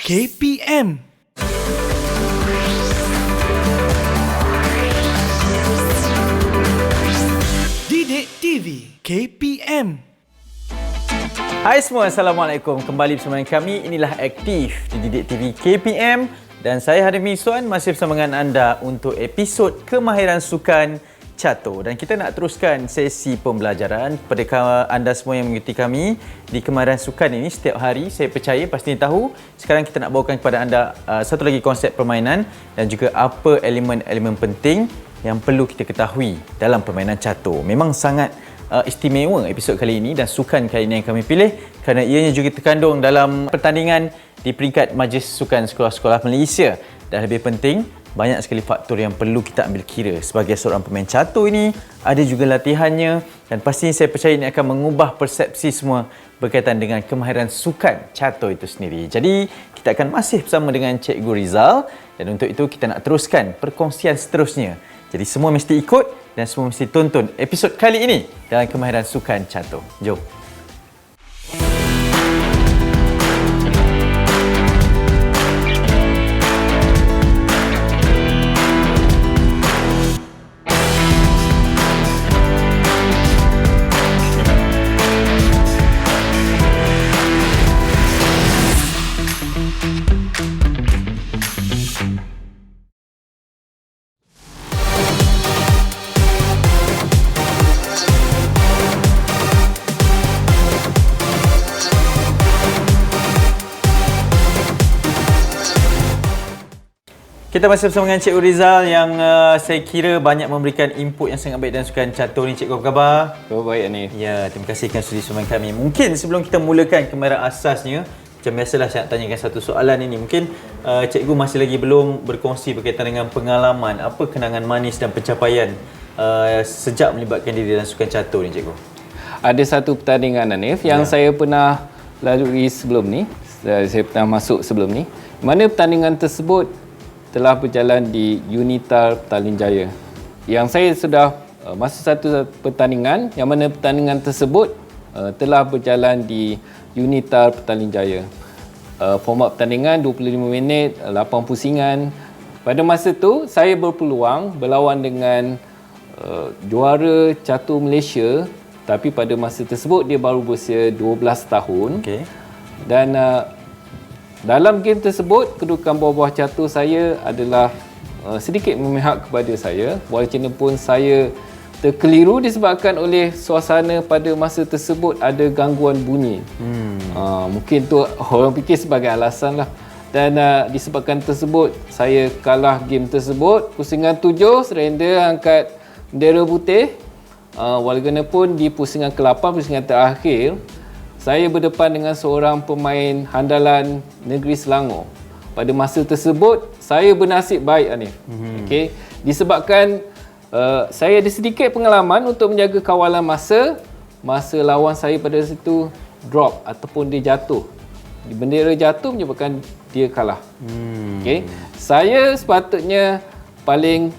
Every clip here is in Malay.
KPM. Didik TV KPM. Hai semua, Assalamualaikum. Kembali bersama kami, inilah Aktif di Didik TV KPM. Dan saya Hadim Miswan masih bersama dengan anda untuk episod Kemahiran Sukan Catur. Dan kita nak teruskan sesi pembelajaran kepada anda semua yang mengikuti kami di Kemahiran Sukan ini setiap hari. Saya percaya pasti tahu. Sekarang kita nak bawakan kepada anda satu lagi konsep permainan dan juga apa elemen-elemen penting yang perlu kita ketahui dalam permainan catur. Memang sangat istimewa episod kali ini dan sukan kali ini yang kami pilih kerana ianya juga terkandung dalam pertandingan di peringkat Majlis Sukan Sekolah-Sekolah Malaysia. Dan lebih penting, banyak sekali faktor yang perlu kita ambil kira. Sebagai seorang pemain catur ini, ada juga latihannya dan pastinya saya percaya ini akan mengubah persepsi semua berkaitan dengan kemahiran sukan catur itu sendiri. Jadi, kita akan masih bersama dengan Cikgu Rizal dan untuk itu kita nak teruskan perkongsian seterusnya. Jadi semua mesti ikut dan semua mesti tonton episod kali ini dalam Kemahiran Sukan Catur. Jom. Kita masih bersama dengan Cikgu Rizal yang saya kira banyak memberikan input yang sangat baik dalam sukan catur ni. Cikgu, apa khabar? Khabar baik ni. Ya, terima kasih kerana sudi bersama kami. Mungkin sebelum kita mulakan kemahiran asasnya, macam biasalah saya nak tanyakan satu soalan ini. Mungkin Cikgu masih lagi belum berkongsi berkaitan dengan pengalaman, apa kenangan manis dan pencapaian sejak melibatkan diri dalam sukan catur ni, Cikgu? Ada satu pertandingan, Hanif, yang saya pernah lalui sebelum ni. Saya pernah masuk sebelum ni. Mana pertandingan tersebut telah berjalan di Unitar Petaling Jaya. Yang saya sudah masuk satu pertandingan yang mana pertandingan tersebut telah berjalan di Unitar Petaling Jaya. Format pertandingan 25 minit, 8 pusingan. Pada masa tu saya berpeluang berlawan dengan juara catur Malaysia, tapi pada masa tersebut dia baru berusia 12 tahun. Okey. Dan dalam game tersebut, kedudukan bawah catur saya adalah sedikit memihak kepada saya. Walaupun saya terkeliru disebabkan oleh suasana pada masa tersebut ada gangguan bunyi. Mungkin tu orang fikir sebagai alasan lah. Dan disebabkan tersebut, saya kalah game tersebut. Pusingan 7, surrender angkat bendera putih. Walaupun di pusingan ke-8, pusingan terakhir, saya berdepan dengan seorang pemain handalan negeri Selangor. Pada masa tersebut, saya bernasib baik, Hanif. Okay. Disebabkan saya ada sedikit pengalaman untuk menjaga kawalan masa lawan saya pada situ drop ataupun dia jatuh. Bendera jatuh menyebabkan dia kalah. Okay. Saya sepatutnya paling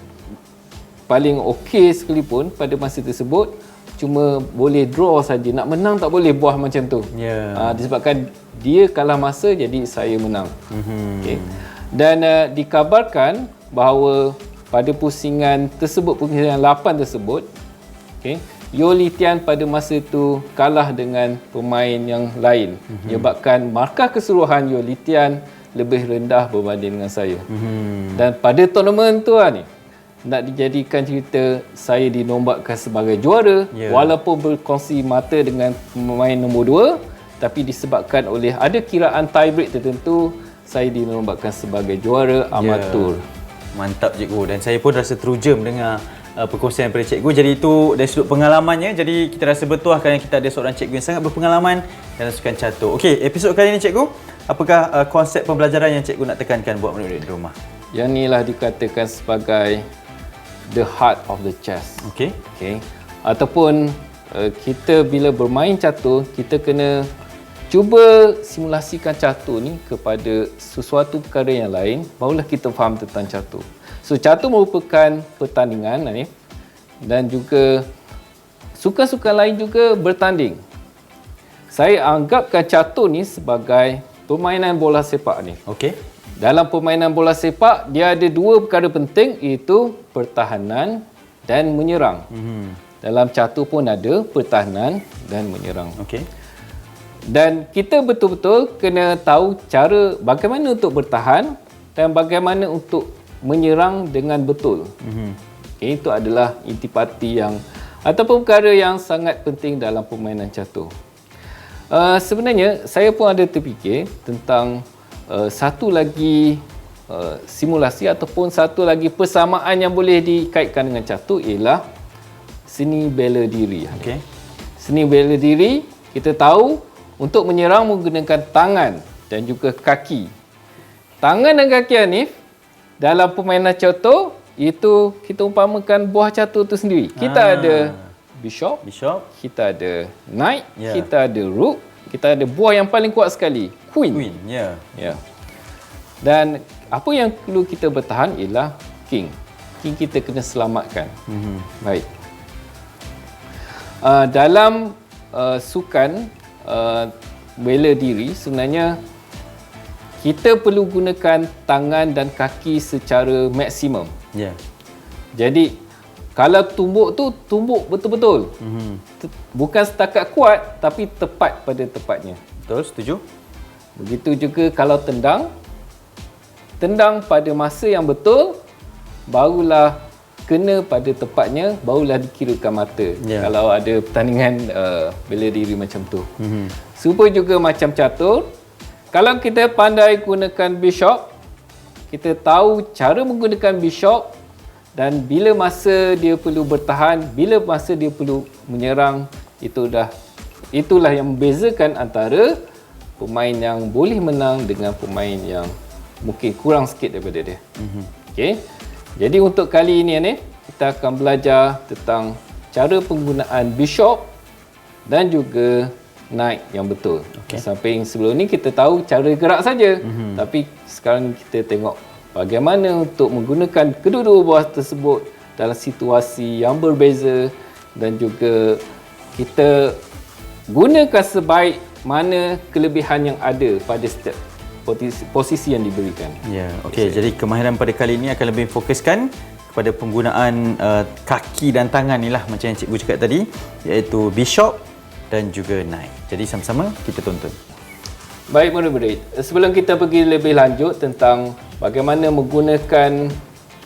okey sekalipun pada masa tersebut, cuma boleh draw saja. Nak menang tak boleh buah macam tu. Disebabkan dia kalah masa, jadi saya menang. Okay. Dan dikabarkan bahawa pada pusingan tersebut, pusingan 8 tersebut, okay, Yolitian pada masa itu kalah dengan pemain yang lain. Menyebabkan markah keseluruhan Yolitian lebih rendah berbanding dengan saya. Dan pada tournament tu ni, nak dijadikan cerita, saya dinobatkan sebagai juara, walaupun berkongsi mata dengan pemain nombor 2, tapi disebabkan oleh ada kiraan tie break tertentu, saya dinobatkan sebagai juara amatur. Mantap, Cikgu, dan saya pun rasa teruja mendengar perkongsian daripada Cikgu. Jadi itu dari sudut pengalamannya, jadi kita rasa betul kerana kita ada seorang Cikgu yang sangat berpengalaman dalam sukan catur. Okey, episod kali ini, Cikgu, apakah konsep pembelajaran yang Cikgu nak tekankan buat murid-murid di rumah? Yang inilah dikatakan sebagai the heart of the chess. Okey. Okay. Ataupun kita bila bermain catur, kita kena cuba simulasikan catur ni kepada sesuatu perkara yang lain, barulah kita faham tentang catur. So catur merupakan pertandingan ni, dan juga sukan-sukan lain juga bertanding. Saya anggapkan catur ni sebagai permainan bola sepak ni. Okey. Dalam permainan bola sepak, dia ada dua perkara penting, iaitu pertahanan dan menyerang. Dalam catur pun ada pertahanan dan menyerang. Okey. Dan kita betul-betul kena tahu cara bagaimana untuk bertahan dan bagaimana untuk menyerang dengan betul. Okay, itu adalah intipati yang ataupun perkara yang sangat penting dalam permainan catur. Sebenarnya saya pun ada terfikir tentang satu lagi simulasi ataupun satu lagi persamaan yang boleh dikaitkan dengan catur ialah seni bela diri. Okey. Seni bela diri, kita tahu untuk menyerang menggunakan tangan dan juga kaki. Tangan dan kaki Hanif dalam permainan catur itu kita umpamakan buah catur itu sendiri. Kita ada bishop, kita ada knight, kita ada rook, kita ada buah yang paling kuat sekali, queen. Ya. Dan apa yang perlu kita bertahan ialah king. King kita kena selamatkan. Baik. Dalam sukan bela diri, sebenarnya kita perlu gunakan tangan dan kaki secara maksimum. Ya. Jadi kalau tumbuk tu tumbuk betul-betul. Bukan setakat kuat tapi tepat pada tepatnya. Betul, setuju. Begitu juga kalau tendang pada masa yang betul, barulah kena pada tepatnya, barulah dikirakan mata. Kalau ada pertandingan bela diri macam tu. Serupa juga macam catur. Kalau kita pandai gunakan bishop, kita tahu cara menggunakan bishop dan bila masa dia perlu bertahan, bila masa dia perlu menyerang, itulah yang membezakan antara pemain yang boleh menang dengan pemain yang mungkin kurang sikit daripada dia. Okey. Jadi untuk kali ini ni kita akan belajar tentang cara penggunaan bishop dan juga knight yang betul. Sampai sebelum ni kita tahu cara gerak saja. Tapi sekarang kita tengok bagaimana untuk menggunakan kedua-dua buah tersebut dalam situasi yang berbeza dan juga kita gunakan sebaik mana kelebihan yang ada pada setiap posisi yang diberikan. Ya, okey. Jadi kemahiran pada kali ini akan lebih fokuskan kepada penggunaan kaki dan tangan ni lah macam yang cikgu cakap tadi, iaitu bishop dan juga knight. Jadi sama-sama kita tonton. Baik murid-murid, sebelum kita pergi lebih lanjut tentang bagaimana menggunakan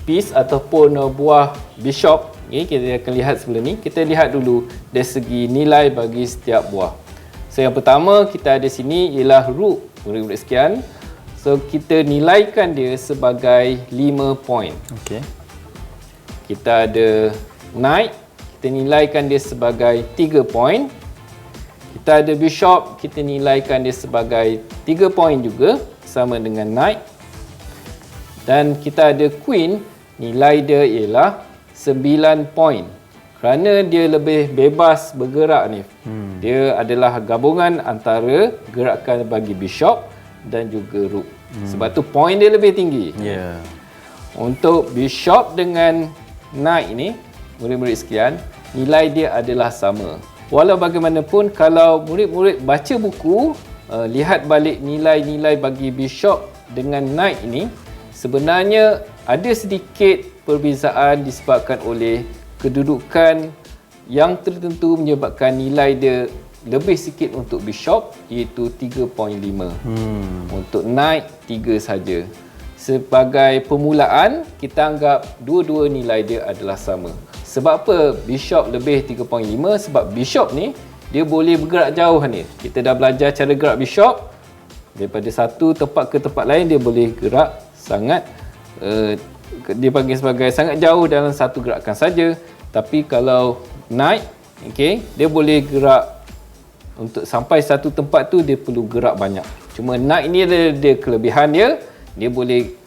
piece ataupun buah bishop, kita akan lihat sebelum ni, kita lihat dulu dari segi nilai bagi setiap buah. So yang pertama kita ada sini ialah rook, murid-murid sekian. So kita nilaikan dia sebagai 5 poin. Okey. Kita ada knight, kita nilaikan dia sebagai 3 poin. Kita ada bishop, kita nilaikan dia sebagai 3 poin juga, sama dengan knight. Dan kita ada queen, nilai dia ialah 9 poin. Kerana dia lebih bebas bergerak ni. Dia adalah gabungan antara gerakan bagi bishop dan juga rook. Sebab tu poin dia lebih tinggi. Ya. Untuk bishop dengan knight ni, murid-murid sekian, nilai dia adalah sama. Walau bagaimanapun, kalau murid-murid baca buku, lihat balik nilai-nilai bagi bishop dengan knight ini, sebenarnya ada sedikit perbezaan disebabkan oleh kedudukan yang tertentu menyebabkan nilai dia lebih sikit untuk bishop, iaitu 3.5. Untuk knight 3 saja. Sebagai permulaan, kita anggap dua-dua nilai dia adalah sama. Sebab apa bishop lebih 3.5? Sebab bishop ni dia boleh bergerak jauh ni. Kita dah belajar cara gerak bishop. Daripada satu tempat ke tempat lain dia boleh gerak sangat dia panggil sebagai sangat jauh dalam satu gerakan saja. Tapi kalau knight, okey, dia boleh gerak untuk sampai satu tempat tu dia perlu gerak banyak. Cuma knight ni dia kelebihan dia boleh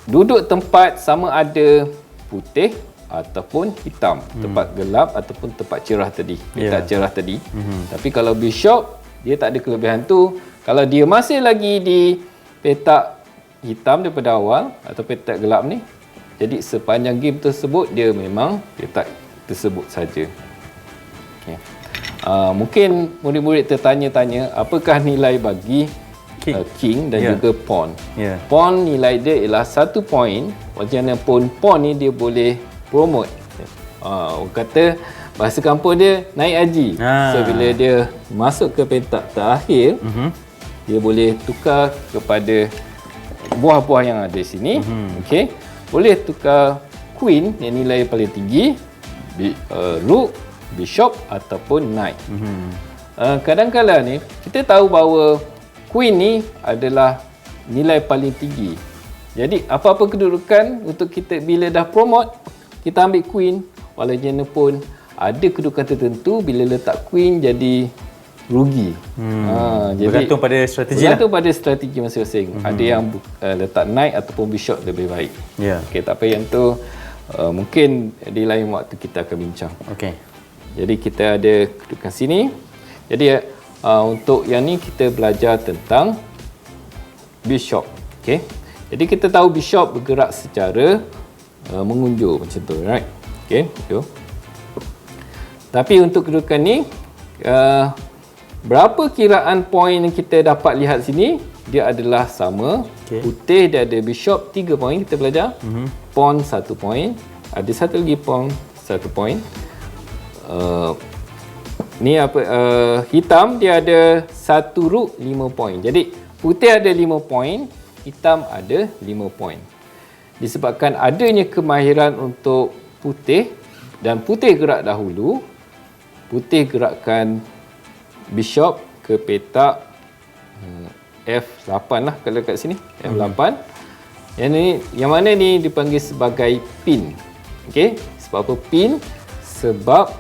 duduk tempat sama ada putih ataupun hitam, tempat gelap ataupun tempat cerah tadi, petak cerah tadi. Tapi kalau bishop dia tak ada kelebihan tu. Kalau dia masih lagi di petak hitam daripada awal atau petak gelap ni, jadi sepanjang game tersebut dia memang petak tersebut saja. Okay. Mungkin murid-murid tertanya-tanya apakah nilai bagi king dan Ya. juga pawn. Ya. Pawn nilai dia ialah 1 point. Macam mana pun pawn ni dia boleh promote. Orang kata bahasa kampung dia naik haji. So bila dia masuk ke petak terakhir, dia boleh tukar kepada buah-buah yang ada di sini. Okey. Boleh tukar queen yang nilai paling tinggi, rook, bishop ataupun knight. Kadang-kadang ni kita tahu bahawa queen ni adalah nilai paling tinggi. Jadi apa-apa kedudukan untuk kita bila dah promote, kita ambil queen, walaupun ada kedudukan tertentu bila letak queen jadi rugi. Bergantung pada strategi lah. Bergantung pada strategi masing-masing. Ada yang letak knight ataupun bishop lebih baik. Ya. Okey, tapi yang tu mungkin di lain waktu kita akan bincang. Okey. Jadi kita ada kedudukan sini. Jadi untuk yang ni kita belajar tentang bishop. Okey. Jadi kita tahu bishop bergerak secara mengunjur macam tu, right? Okey, tu. Tapi untuk kedudukan ni berapa kiraan poin yang kita dapat lihat sini? Dia adalah sama. Okey. Putih dia ada bishop 3 poin kita belajar. Pawn 1 poin. Ada satu lagi pawn 1 poin. Ni apa hitam dia ada 1 rook 5 poin. Jadi putih ada 5 poin, hitam ada 5 poin. Disebabkan adanya kemahiran untuk putih dan putih gerak dahulu, putih gerakkan bishop ke petak F8 lah kalau kat sini, F8. Yang mana ni dipanggil sebagai pin. Okey, sebab apa pin? Sebab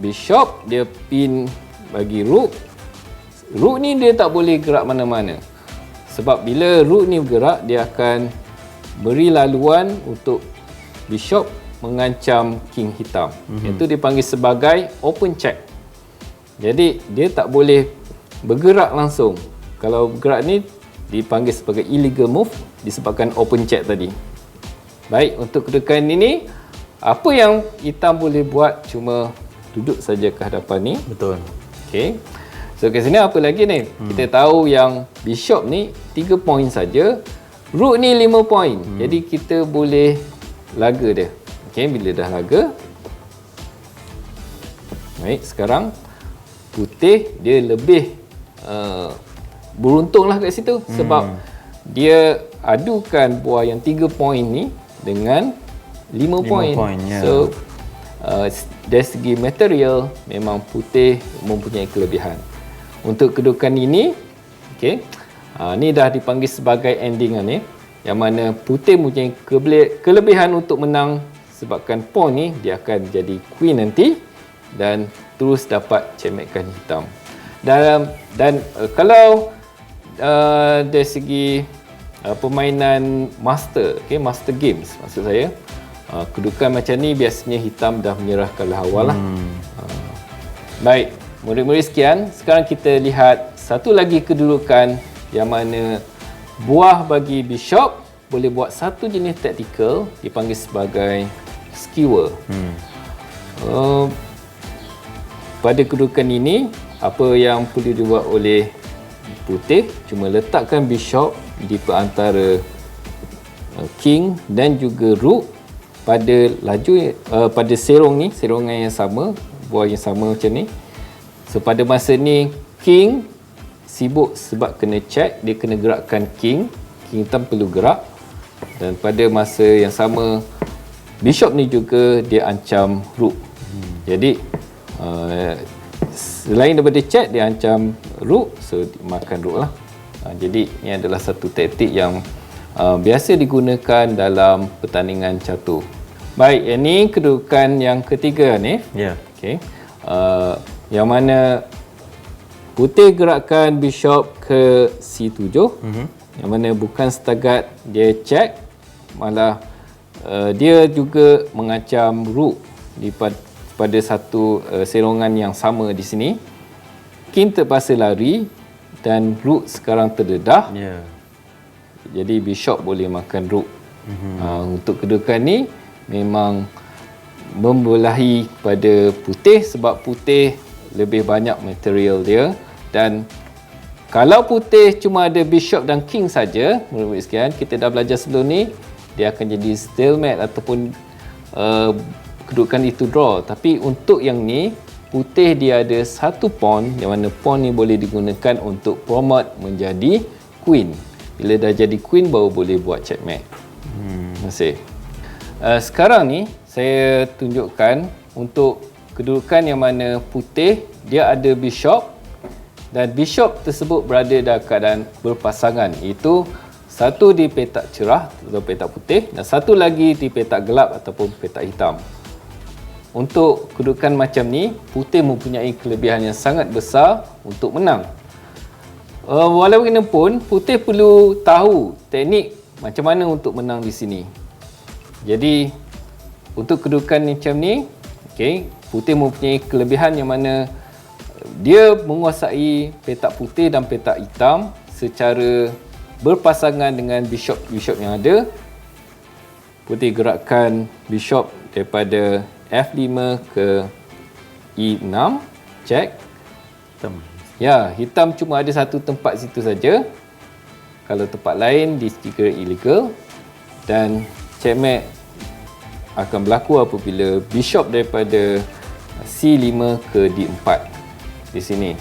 bishop dia pin bagi rook. Rook ni dia tak boleh gerak mana-mana. Sebab bila rook ni bergerak, dia akan beri laluan untuk bishop mengancam king hitam. Itu dipanggil sebagai open check. Jadi dia tak boleh bergerak langsung. Kalau bergerak ni dipanggil sebagai illegal move disebabkan open check tadi. Baik, untuk kedudukan ini apa yang hitam boleh buat cuma duduk saja ke hadapan ni. Betul. Okey. So kat sini apa lagi ni? Kita tahu yang bishop ni 3 poin saja. Rook ni 5 poin. Jadi kita boleh laga dia. Okey, bila dah laga. Baik, sekarang putih dia lebih beruntunglah kat situ sebab dia adukan buah yang 3 poin ni dengan 5 poin. Ya. So dari segi material memang putih mempunyai kelebihan. Untuk kedudukan ini, okey. Ni dah dipanggil sebagai ending ni, yang mana putih mempunyai kelebihan untuk menang sebabkan pawn ni dia akan jadi queen nanti dan terus dapat cemetkan hitam. Dan kalau dari segi permainan master, master games maksud saya, kedudukan macam ni biasanya hitam dah menyerah kalah awal lah. Baik, murid-murid sekian, sekarang kita lihat satu lagi kedudukan yang mana buah bagi bishop boleh buat satu jenis tactical dipanggil sebagai skewer. Pada kedudukan ini, apa yang perlu dibuat oleh putih cuma letakkan bishop di perantara king dan juga rook pada laju pada serongan yang sama, buah yang sama macam ni. So pada masa ni king sibuk sebab kena check, dia kena gerakkan king hitam perlu gerak, dan pada masa yang sama bishop ni juga dia ancam rook. Jadi selain daripada check, dia ancam rook, so makan rook lah. Jadi ini adalah satu taktik yang biasa digunakan dalam pertandingan catur. Baik, ini kedudukan yang ketiga ni. Ya. Okey. Yang mana putih gerakkan bishop ke C7. Yang mana bukan setakat dia check, malah dia juga mengancam rook pada satu serongan yang sama di sini. King terpaksa lari dan rook sekarang terdedah. Ya. Jadi bishop boleh makan rook. Untuk kedudukan ni memang membelahi pada putih sebab putih lebih banyak material dia, dan Kalau putih cuma ada bishop dan king saja, murid-murid sekalian, kita dah belajar sebelum ni, dia akan jadi stalemate ataupun kedudukan itu draw. Tapi untuk yang ni, putih dia ada satu pawn, yang mana pawn ni boleh digunakan untuk promote menjadi queen. Bila dah jadi queen, baru boleh buat checkmate. Terima kasih. Sekarang ni, saya tunjukkan untuk kedudukan yang mana putih, dia ada bishop, dan bishop tersebut berada dalam keadaan berpasangan. Itu satu di petak cerah atau petak putih dan satu lagi di petak gelap ataupun petak hitam. Untuk kedudukan macam ni, putih mempunyai kelebihan yang sangat besar untuk menang. Walaupun putih perlu tahu teknik macam mana untuk menang di sini. Jadi untuk kedudukan macam ni, putih mempunyai kelebihan yang mana dia menguasai petak putih dan petak hitam secara berpasangan dengan bishop yang ada. Putih gerakkan bishop daripada F5 ke E6, check. Ya, hitam cuma ada satu tempat situ saja. Kalau tempat lain dikira illegal, dan checkmate akan berlaku apabila bishop daripada C5 ke D4 di sini.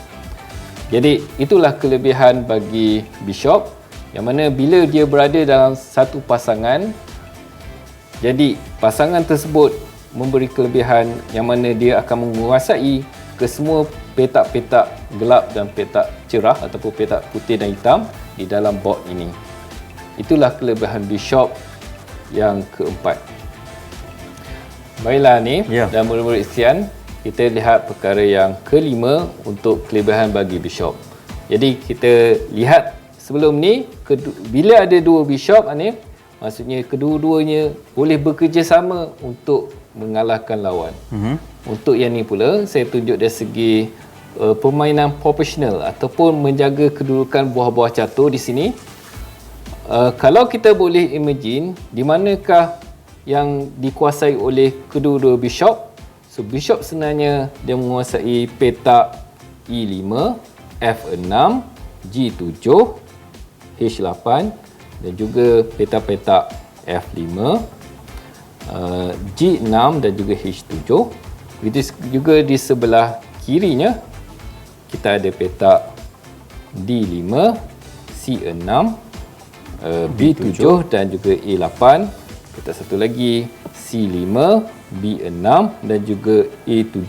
Jadi itulah kelebihan bagi bishop, yang mana bila dia berada dalam satu pasangan, jadi pasangan tersebut memberi kelebihan yang mana dia akan menguasai ke semua petak-petak gelap dan petak cerah ataupun petak putih dan hitam di dalam board ini. Itulah kelebihan bishop yang keempat. Baiklah ni, dan murid-murid sekalian, kita lihat perkara yang kelima untuk kelebihan bagi bishop. Jadi kita lihat sebelum ni, bila ada dua bishop ni, maksudnya kedua-duanya boleh bekerjasama untuk mengalahkan lawan. Untuk yang ni pula, saya tunjuk dari segi permainan proporsional ataupun menjaga kedudukan buah-buah catur di sini. Kalau kita boleh imagine di manakah yang dikuasai oleh kedua-dua bishop. So bishop sebenarnya dia menguasai petak E5, F6, G7, H8 dan juga petak-petak F5, G6 dan juga H7. Begitu juga di sebelah kirinya kita ada petak D5, C6, B7 dan juga E8. Petak satu lagi C5, B6 dan juga A7.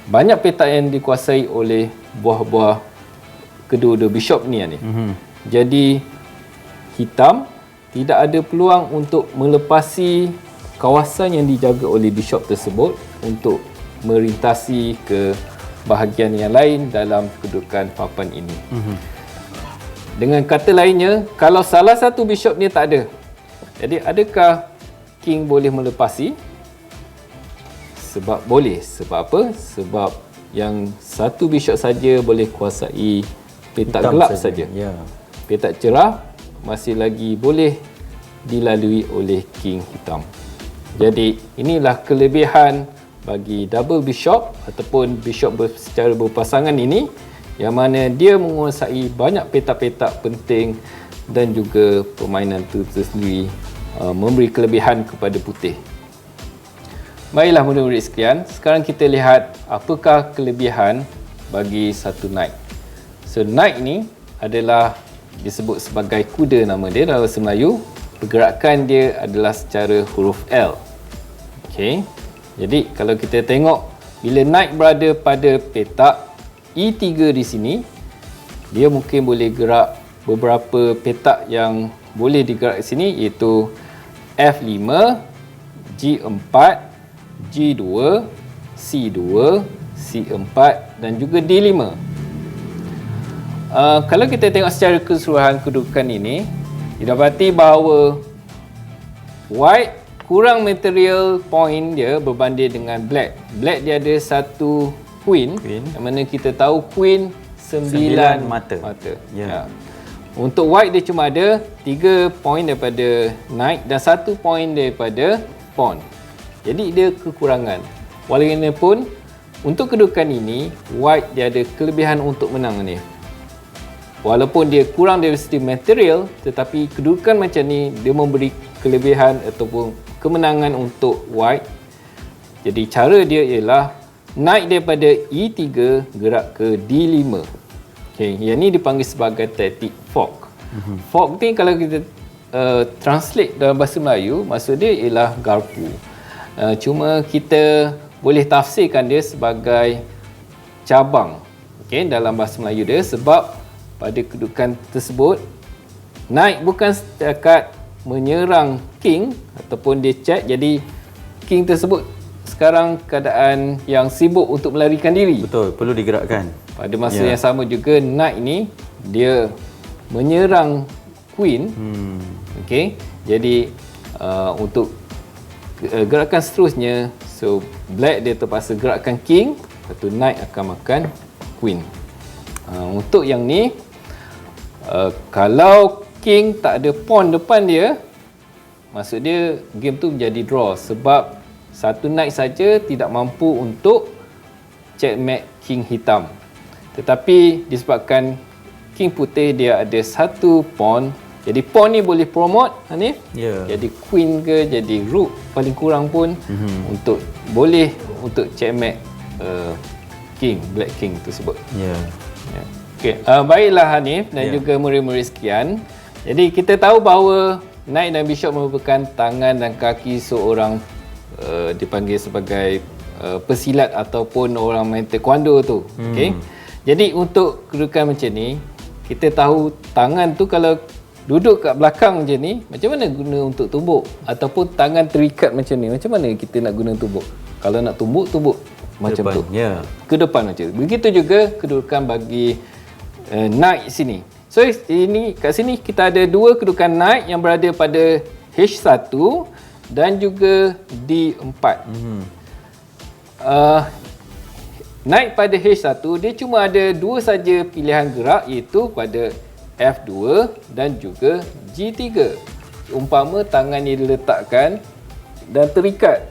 Banyak petak yang dikuasai oleh buah-buah kedua-dua bishop ni. Jadi hitam tidak ada peluang untuk melepasi kawasan yang dijaga oleh bishop tersebut untuk merintasi ke bahagian yang lain dalam kedudukan papan ini. Dengan kata lainnya, kalau salah satu bishop ni tak ada, jadi adakah king boleh melepasi? Sebab boleh. Sebab apa? Sebab yang satu bishop saja boleh kuasai petak hitam gelap saja. Petak cerah masih lagi boleh dilalui oleh king hitam. Jadi inilah kelebihan bagi double bishop ataupun bishop secara berpasangan ini, yang mana dia menguasai banyak petak-petak penting dan juga permainan itu sendiri memberi kelebihan kepada putih. Baiklah murid-murid sekalian, sekarang kita lihat apakah kelebihan bagi satu knight. So knight ni adalah disebut sebagai kuda, nama dia dalam bahasa Melayu. Pergerakan dia adalah secara huruf L. Jadi kalau kita tengok, bila knight berada pada petak E3 di sini, dia mungkin boleh gerak beberapa petak yang boleh digerak di sini, iaitu F5, G4, G2, C2, C4 dan juga D5. Kalau kita tengok secara keseluruhan kedudukan ini, didapati bahawa white kurang material point dia berbanding dengan black. Black dia ada satu queen. Yang mana kita tahu queen 9 mata. Untuk white dia cuma ada 3 point daripada knight dan 1 point daripada pawn. Jadi dia kekurangan. Walaupun untuk kedudukan ini, white dia ada kelebihan untuk menang ni. walaupun dia kurang dari segi material, tetapi kedudukan macam ni dia memberi kelebihan ataupun kemenangan untuk white. Jadi cara dia ialah naik daripada E3 gerak ke D5. Okay, yang ni dipanggil sebagai taktik fork. Fork ni kalau kita translate dalam bahasa Melayu, maksud dia ialah garpu. Cuma kita boleh tafsirkan dia sebagai cabang. Okay, dalam bahasa Melayu dia, sebab pada kedudukan tersebut naik bukan setakat menyerang king ataupun dia check, jadi king tersebut sekarang keadaan yang sibuk untuk melarikan diri. Betul, perlu digerakkan. Pada masa yang sama juga knight ni dia menyerang queen. Okey. Jadi untuk gerakan seterusnya, so black dia terpaksa gerakkan king, lepas tu knight akan makan queen. Untuk yang ni kalau king tak ada pawn depan dia, maksud dia game tu menjadi draw, sebab satu knight saja tidak mampu untuk checkmate king hitam. Tetapi disebabkan king putih dia ada satu pawn, jadi pawn ni boleh promote Hanif. Jadi queen ke jadi rook paling kurang pun untuk boleh untuk checkmate king, black king tersebut. Okey, baiklah Hanif dan juga murid-murid sekian. Jadi kita tahu bahawa knight dan bishop merupakan tangan dan kaki seorang dipanggil sebagai pesilat ataupun orang main taekwondo tu. Okey. Jadi untuk kedudukan macam ni, kita tahu tangan tu kalau duduk kat belakang macam ni, macam mana guna untuk tumbuk? Ataupun tangan terikat macam ni, macam mana kita nak guna tumbuk? Kalau nak tumbuk macam depan, tu. Ke depan macam tu. Begitu juga kedudukan bagi knight sini. So ini kat sini kita ada dua kedudukan knight yang berada pada H1 dan juga D4. Knight pada H1 dia cuma ada dua saja pilihan gerak, iaitu pada F2 dan juga G3. Umpama tangan ni diletakkan dan terikat,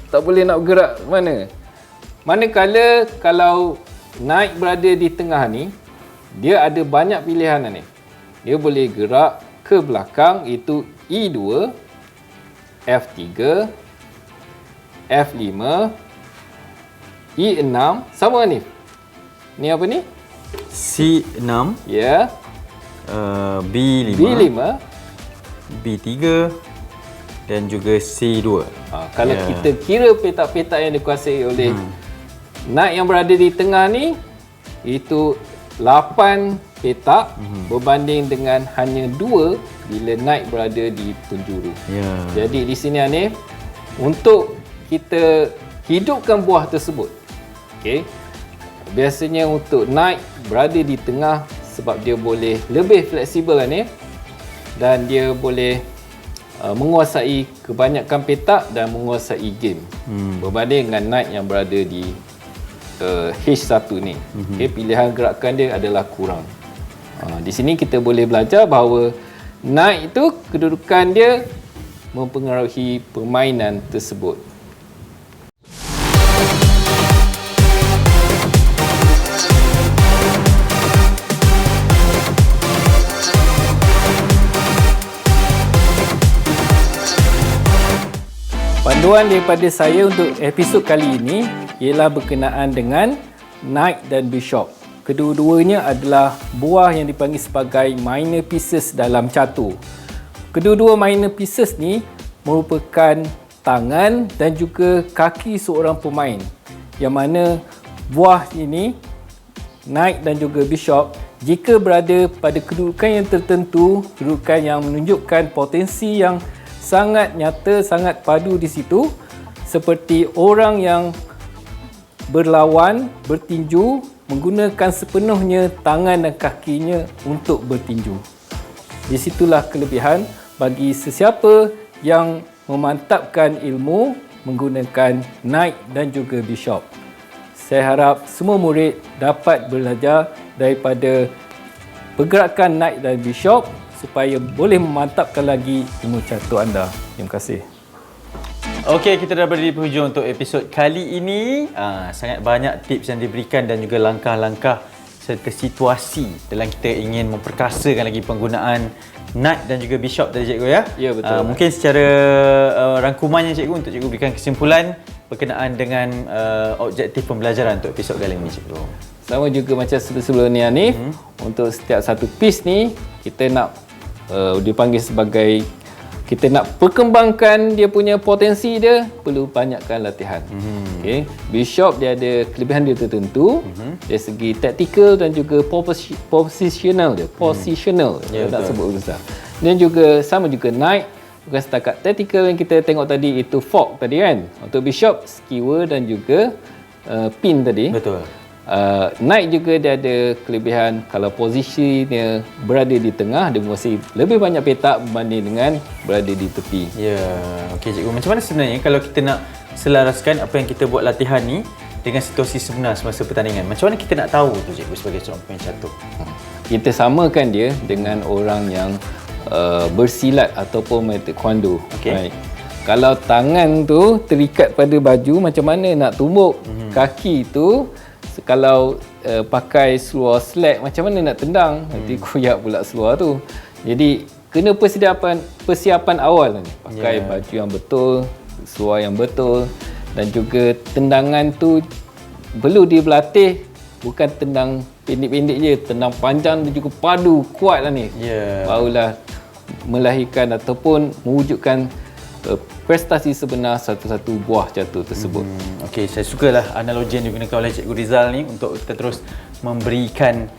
tak boleh nak bergerak mana. Manakala kalau knight berada di tengah ni, dia ada banyak pilihan ni. Dia boleh gerak ke belakang, iaitu E2, F3, F5, E6, sama ni. Ni apa ni? C6, Ya. B5, B5. B3 dan juga C2. Kalau kita kira petak-petak yang dikuasai oleh knight yang berada di tengah ni, itu 8 petak berbanding dengan hanya 2 bila knight berada di penjuru. Jadi di sini Hanif, untuk kita hidupkan buah tersebut, okey, biasanya untuk knight berada di tengah sebab dia boleh lebih fleksibel Hanif, dan dia boleh menguasai kebanyakan petak dan menguasai game berbanding dengan knight yang berada di H1 ni. Okay, pilihan gerakan dia adalah kurang. Di sini kita boleh belajar bahawa knight itu kedudukan dia mempengaruhi permainan tersebut. Panduan daripada saya untuk episod kali ini ialah berkenaan dengan knight dan bishop. Kedua-duanya adalah buah yang dipanggil sebagai minor pieces dalam catur. Kedua-dua minor pieces ni merupakan tangan dan juga kaki seorang pemain, yang mana buah ini, knight dan juga bishop, jika berada pada kedudukan yang tertentu, kedudukan yang menunjukkan potensi yang sangat nyata, sangat padu di situ, seperti orang yang berlawan, bertinju, menggunakan sepenuhnya tangan dan kakinya untuk bertinju. Di situlah kelebihan bagi sesiapa yang memantapkan ilmu menggunakan knight dan juga bishop. Saya harap semua murid dapat belajar daripada pergerakan knight dan bishop supaya boleh memantapkan lagi ilmu catur anda. Terima kasih. Okey, kita dah berada di penghujung untuk episod kali ini. Sangat banyak tips yang diberikan dan juga langkah-langkah serta situasi dalam kita ingin memperkasakan lagi penggunaan knight dan juga bishop tadi cikgu ya. Ya, betul. Mungkin secara rangkumannya cikgu untuk cikgu berikan kesimpulan berkenaan dengan objektif pembelajaran untuk episod kali ini cikgu. Sama juga macam sebelum ni Hanif, untuk setiap satu piece ni kita nak dipanggil sebagai kita nak perkembangkan dia punya potensi dia, perlu banyakkan latihan. Okay. Bishop dia ada kelebihan dia tertentu dari segi taktikal dan juga positional dia. Positional. Ya, nak betul. sebut Ustaz. Dan juga sama juga knight, bukan setakat taktikal yang kita tengok tadi itu fork tadi kan. Untuk bishop skewer dan juga pin tadi. Betul. Knight juga dia ada kelebihan kalau posisi dia berada di tengah, dia mesti lebih banyak petak berbanding dengan berada di tepi. Ya, okey cikgu. Macam mana sebenarnya kalau kita nak selaraskan apa yang kita buat latihan ni dengan situasi sebenar semasa pertandingan? Macam mana kita nak tahu tu cikgu sebagai seorang pemain catur? Kita samakan dia dengan orang yang bersilat ataupun main taekwondo. Okey. Right. Kalau tangan tu terikat pada baju, macam mana nak tumbuk? Kaki tu kalau pakai seluar slack, macam mana nak tendang? Nanti koyak pula seluar tu. Jadi kena persiapan awal ni. Pakai baju yang betul, seluar yang betul, dan juga tendangan tu perlu diberlatih, bukan tendang pendek-pendek je, tendang panjang tu juga padu kuat lah ni. Barulah melahirkan ataupun mewujudkan prestasi sebenar satu-satu buah catur tersebut. Okey, saya sukalah analogi yang digunakan oleh Cikgu Rizal ni untuk kita terus memberikan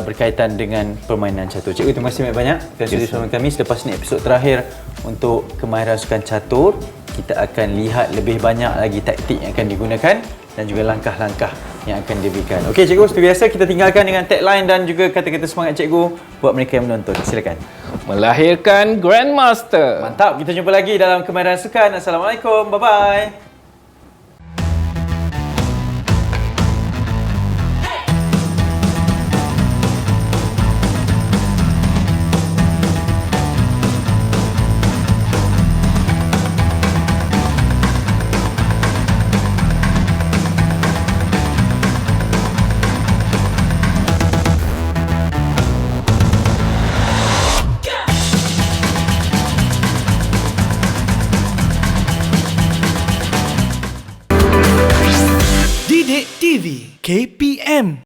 berkaitan dengan permainan catur. Cikgu, terima kasih banyak-banyak kerana sudi bersama kami. Selepas ni episod terakhir untuk kemahiran sukan catur, kita akan lihat lebih banyak lagi taktik yang akan digunakan dan juga langkah-langkah yang akan diberikan. Okey cikgu, seperti biasa kita tinggalkan dengan tagline dan juga kata-kata semangat cikgu buat mereka yang menonton. Silakan. Melahirkan Grandmaster. Mantap, kita jumpa lagi dalam Kemahiran Sukan. Assalamualaikum, bye-bye. Didik TV KPM